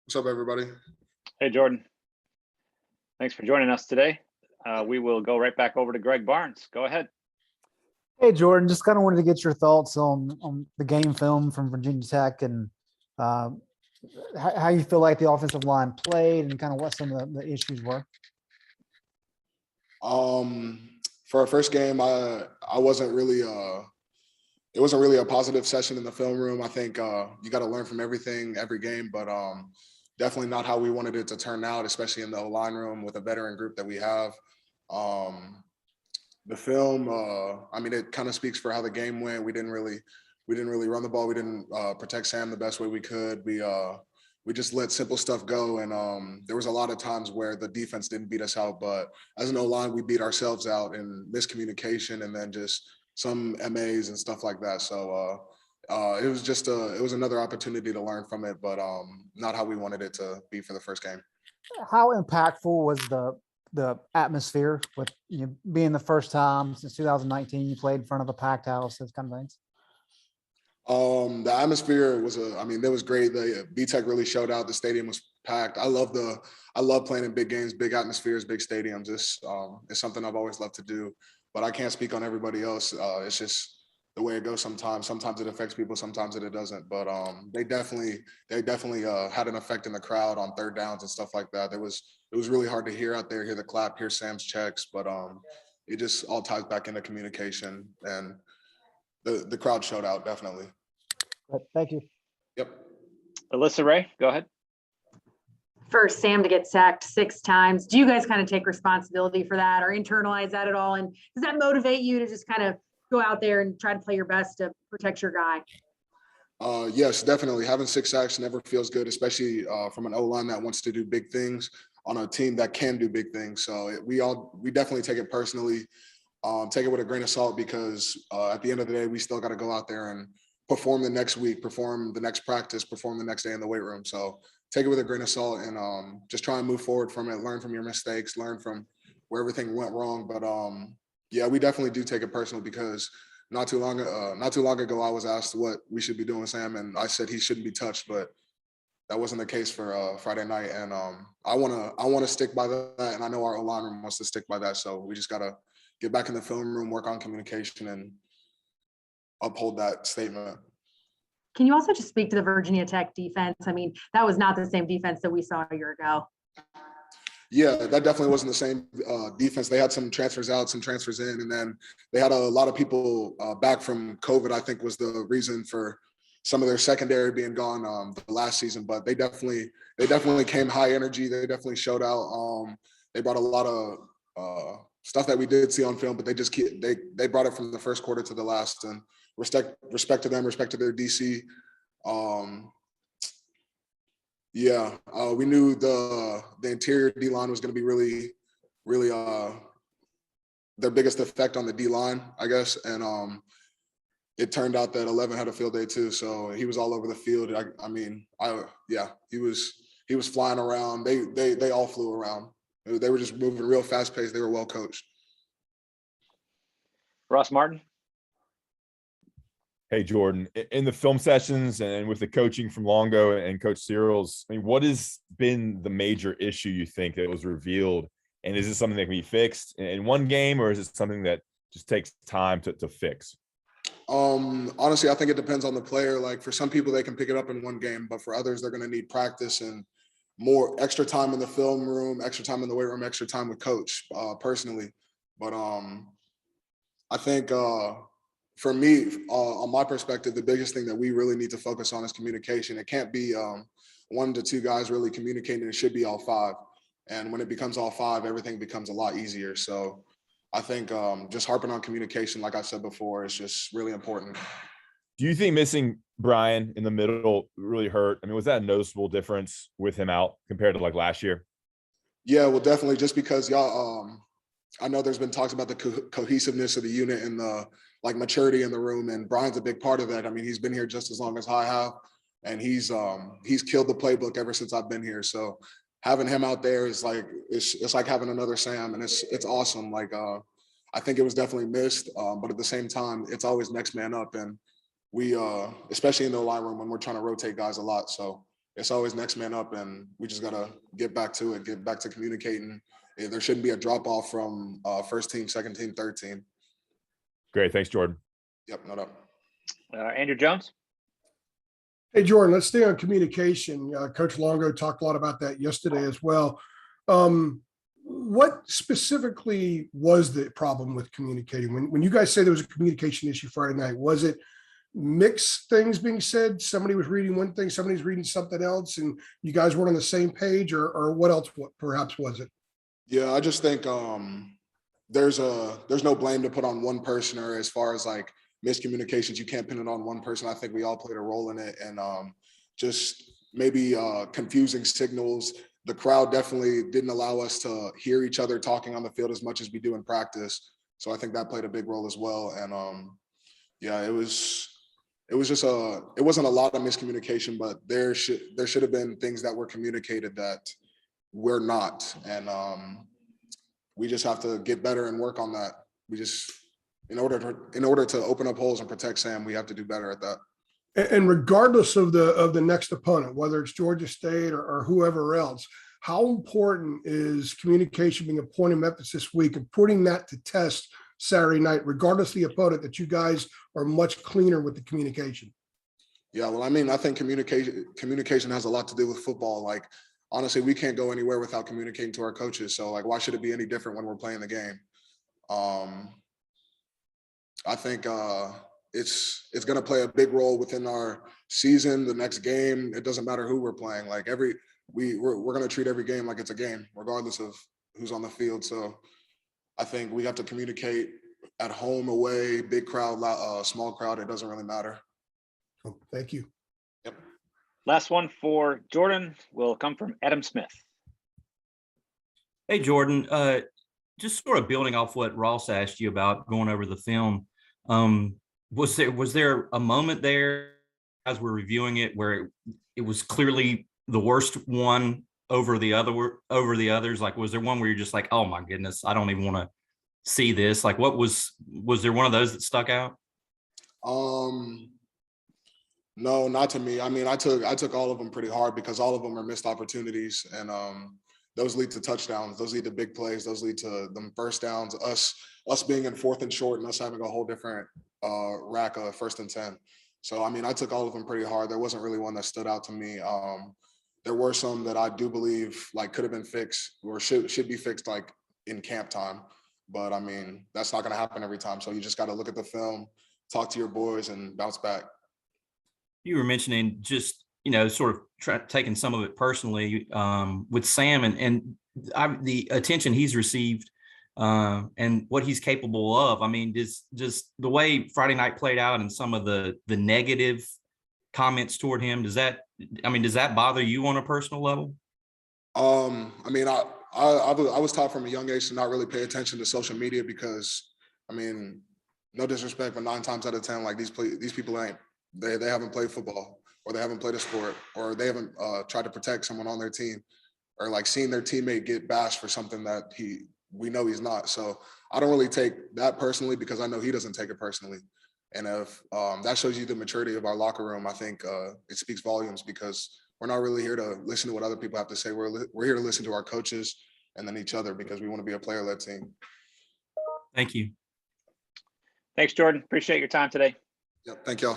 What's up, everybody? Hey, Jordan. Thanks for joining us today. We will go right back over to Greg Barnes. Go ahead. Hey, Jordan, just kind of wanted to get your thoughts on the game film from Virginia Tech and how you feel like the offensive line played and kind of what some of the issues were. For our first game, I wasn't really it wasn't really a positive session in the film room. I think you got to learn from everything every game, but definitely not how we wanted it to turn out, especially in the O-line room with a veteran group that we have. The film, I mean, it kind of speaks for how the game went. We didn't really run the ball. We didn't protect Sam the best way we could. We just let simple stuff go, and there was a lot of times where the defense didn't beat us out, but as an O-line, we beat ourselves out in miscommunication and then just some MAs and stuff like that. So it was just it was another opportunity to learn from it, but not how we wanted it to be for the first game. How impactful was the atmosphere with being the first time since 2019 you played in front of a packed house, those kind of things? The atmosphere was it was great. The VTech really showed out. The stadium was packed. I love playing in big games, big atmospheres, big stadiums. It's something I've always loved to do, but I can't speak on everybody else. It's just the way it goes sometimes. Sometimes it affects people, sometimes it doesn't. But they definitely had an effect in the crowd on third downs and stuff like that. It was really hard to hear out there, hear the clap, hear Sam's checks, but it just all ties back into communication, and the crowd showed out, definitely. Thank you. Yep. Alyssa Ray, go ahead. For Sam to get sacked 6 times, do you guys kind of take responsibility for that or internalize that at all? And does that motivate you to just kind of go out there and try to play your best to protect your guy? Yes, definitely. Having 6 sacks never feels good, especially from an O-line that wants to do big things on a team that can do big things. So we definitely take it personally, take it with a grain of salt, because at the end of the day, we still got to go out there and perform the next week, perform the next practice, perform the next day in the weight room. So take it with a grain of salt and just try and move forward from it, learn from your mistakes, learn from where everything went wrong. But yeah, we definitely do take it personal, because not too long ago, I was asked what we should be doing with Sam, and I said he shouldn't be touched, but that wasn't the case for Friday night. And I want to stick by that, and I know our O-line room wants to stick by that. So we just got to get back in the film room, work on communication, and uphold that statement. Can you also just speak to the Virginia Tech defense? I mean, that was not the same defense that we saw a year ago. Yeah, that definitely wasn't the same defense. They had some transfers out, some transfers in, and then they had a lot of people back from COVID, I think was the reason for some of their secondary being gone the last season. But they definitely came high energy. They definitely showed out. They brought a lot of stuff that we did see on film, but they brought it from the first quarter to the last. And respect to them, respect to their DC. Yeah, we knew the interior D line was going to be really their biggest effect on the D line, I guess. And it turned out that 11 had a field day too, so he was all over the field. He was flying around. They all flew around. They were just moving real fast paced. They were well coached. Ross Martin. Hey, Jordan, in the film sessions and with the coaching from Longo and Coach Cyril's, I mean, what has been the major issue you think that was revealed? And is this something that can be fixed in one game, or is it something that just takes time to fix? Honestly, I think it depends on the player. Like, for some people, they can pick it up in one game, but for others, they're going to need practice and more extra time in the film room, extra time in the weight room, extra time with coach, personally. But I think for me, on my perspective, the biggest thing that we really need to focus on is communication. It can't be 1 to 2 guys really communicating. It should be all 5. And when it becomes all 5, everything becomes a lot easier. So I think just harping on communication, like I said before, is just really important. Do you think missing Brian in the middle really hurt? I mean, was that a noticeable difference with him out compared to like last year? Yeah, well, definitely, just because y'all, I know there's been talks about the cohesiveness of the unit and the maturity in the room, and Brian's a big part of that. I mean, he's been here just as long as I have, and he's killed the playbook ever since I've been here. So having him out there is like it's like having another Sam, and it's awesome. I think it was definitely missed, but at the same time, it's always next man up, and we especially in the line room when we're trying to rotate guys a lot. So it's always next man up, and we just gotta get back to it, get back to communicating. There shouldn't be a drop off from first team, second team, third team. Great. Thanks, Jordan. Yep, no doubt. Andrew Jones. Hey, Jordan, let's stay on communication. Coach Longo talked a lot about that yesterday as well. What specifically was the problem with communicating? When you guys say there was a communication issue Friday night, was it mixed things being said? Somebody was reading one thing, somebody's reading something else, and you guys weren't on the same page, or what else perhaps was it? Yeah, I just think there's no blame to put on one person, or as far as like miscommunications, you can't pin it on one person. I think we all played a role in it, and just maybe confusing signals. The crowd definitely didn't allow us to hear each other talking on the field as much as we do in practice. So I think that played a big role as well. And yeah, it wasn't a lot of miscommunication, but there should have been things that were communicated that we're not. And we just have to get better and work on that. We just, in order to open up holes and protect Sam, we have to do better at that. And regardless of the next opponent, whether it's Georgia State or whoever else, how important is communication being a point of emphasis this week and putting that to test Saturday night, regardless of the opponent, that you guys are much cleaner with the communication? Yeah, well, I mean, I think communication has a lot to do with football. Like, honestly, we can't go anywhere without communicating to our coaches. So, like, why should it be any different when we're playing the game? I think it's going to play a big role within our season, the next game. It doesn't matter who we're playing. Like we're going to treat every game like it's a game, regardless of who's on the field. So I think we have to communicate at home, away, big crowd, small crowd. It doesn't really matter. Thank you. Yep. Last one for Jordan will come from Adam Smith. Hey, Jordan, just sort of building off what Ross asked you about going over the film. Was there a moment there as we're reviewing it where it was clearly the worst one over the others? Like, was there one where you're just like, oh my goodness, I don't even want to see this? Like, was there one of those that stuck out? No, not to me. I mean, I took all of them pretty hard because all of them are missed opportunities, and those lead to touchdowns. Those lead to big plays. Those lead to them first downs. Us being in 4th and short, and us having a whole different rack of 1st and 10. So I mean, I took all of them pretty hard. There wasn't really one that stood out to me. There were some that I do believe like could have been fixed or should be fixed like in camp time. But I mean, that's not going to happen every time. So you just got to look at the film, talk to your boys, and bounce back. You were mentioning just, sort of taking some of it personally with Sam and the attention he's received and what he's capable of. I mean, just the way Friday night played out and some of the negative comments toward him, does that bother you on a personal level? I mean, I was taught from a young age to not really pay attention to social media because, I mean, no disrespect, but 9 times out of 10, like these people they haven't played football, or they haven't played a sport, or they haven't tried to protect someone on their team, or like seen their teammate get bashed for something that we know he's not. So I don't really take that personally because I know he doesn't take it personally. And if that shows you the maturity of our locker room, I think it speaks volumes because we're not really here to listen to what other people have to say. We're here to listen to our coaches and then each other because we want to be a player-led team. Thank you. Thanks, Jordan. Appreciate your time today. Yep. Thank y'all.